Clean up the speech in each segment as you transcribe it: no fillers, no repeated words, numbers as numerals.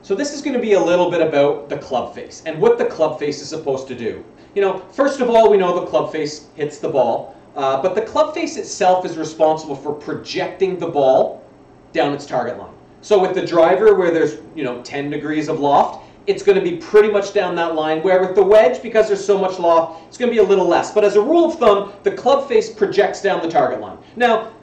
So this is going to be a little bit about the club face and what the club face is supposed to do. You know, first of all, we know the club face hits the ball, but the club face itself is responsible for projecting the ball down its target line. So with the driver, where there's 10 degrees of loft, it's going to be pretty much down that line, where with the wedge, because there's so much loft, it's going to be a little less. But as a rule of thumb, the club face projects down the target line. Now,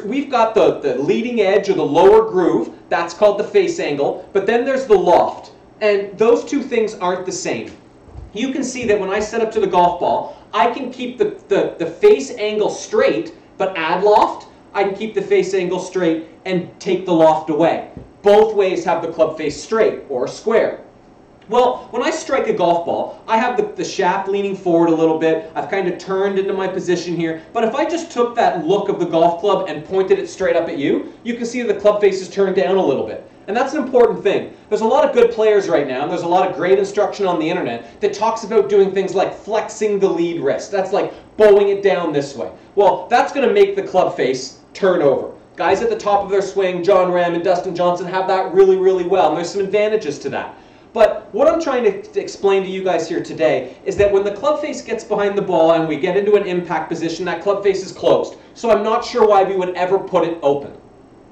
we've got the leading edge or the lower groove, that's called the face angle, but then there's the loft. And those two things aren't the same. You can see that when I set up to the golf ball, I can keep the face angle straight, but add loft. I can keep the face angle straight and take the loft away. Both ways have the club face straight or square. Well, when I strike a golf ball, I have the shaft leaning forward a little bit. I've kind of turned into my position here. But if I just took that look of the golf club and pointed it straight up at you, you can see the club face is turned down a little bit. And that's an important thing. There's a lot of good players right now, and there's a lot of great instruction on the internet that talks about doing things like flexing the lead wrist. That's like bowing it down this way. Well, that's going to make the club face turn over. Guys at the top of their swing, John Ram and Dustin Johnson, have that really, really well, and there's some advantages to that. But what I'm trying to explain to you guys here today is that when the club face gets behind the ball and we get into an impact position, that club face is closed. So I'm not sure why we would ever put it open.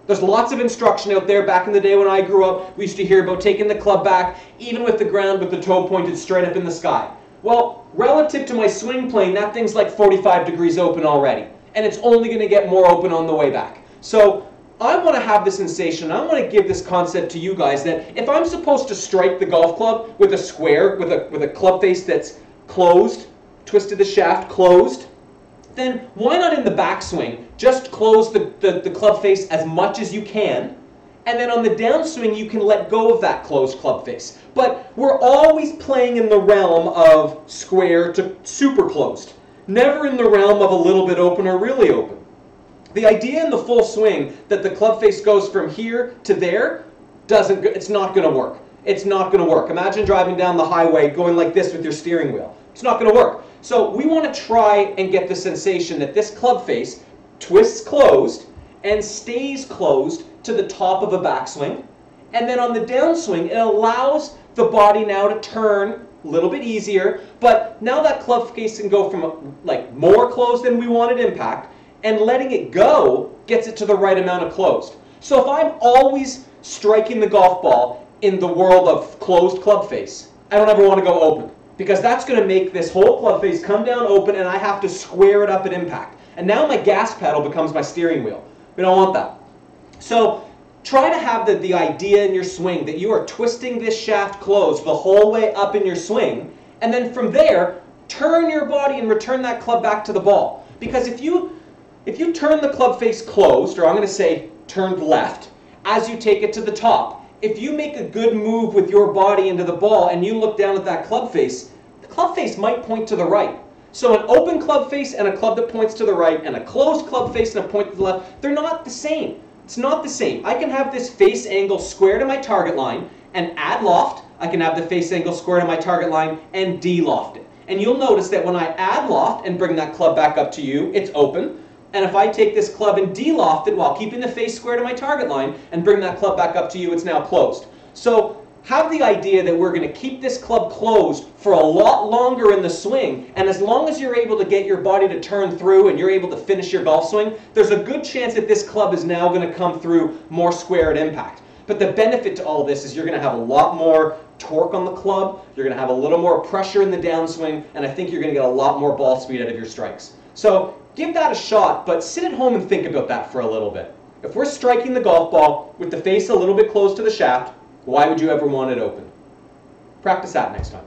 There's lots of instruction out there. Back in the day when I grew up, we used to hear about taking the club back, even with the ground with the toe pointed straight up in the sky. Well, relative to my swing plane, that thing's like 45 degrees open already. And it's only going to get more open on the way back. So I want to have the sensation, I want to give this concept to you guys that if I'm supposed to strike the golf club with a square, with a club face that's closed, twisted the shaft, closed, then why not in the backswing just close the club face as much as you can, and then on the downswing you can let go of that closed club face. But we're always playing in the realm of square to super closed, never in the realm of a little bit open or really open. The idea in the full swing that the club face goes from here to there, it's not going to work. It's not going to work. Imagine driving down the highway going like this with your steering wheel. It's not going to work. So we want to try and get the sensation that this club face twists closed and stays closed to the top of a backswing. And then on the downswing, it allows the body now to turn a little bit easier. But now that club face can go from like more closed than we wanted impact, and letting it go gets it to the right amount of closed. So if I'm always striking the golf ball in the world of closed club face, I don't ever want to go open, because that's going to make this whole club face come down open and I have to square it up at impact. And now my gas pedal becomes my steering wheel. We don't want that. So try to have the idea in your swing that you are twisting this shaft closed the whole way up in your swing, and then from there, turn your body and return that club back to the ball. Because if you turn the club face closed, or I'm going to say turned left, as you take it to the top, if you make a good move with your body into the ball and you look down at that club face, the club face might point to the right. So an open club face and a club that points to the right, and a closed club face and a point to the left, they're not the same. It's not the same. I can have this face angle square to my target line and add loft. I can have the face angle square to my target line and de-loft it. And you'll notice that when I add loft and bring that club back up to you, it's open. And if I take this club and de-loft it while keeping the face square to my target line and bring that club back up to you, it's now closed. So have the idea that we're going to keep this club closed for a lot longer in the swing, and as long as you're able to get your body to turn through and you're able to finish your golf swing, there's a good chance that this club is now going to come through more square at impact. But the benefit to all of this is you're going to have a lot more torque on the club, you're going to have a little more pressure in the downswing, and I think you're going to get a lot more ball speed out of your strikes. So give that a shot, but sit at home and think about that for a little bit. If we're striking the golf ball with the face a little bit close to the shaft, why would you ever want it open? Practice that next time.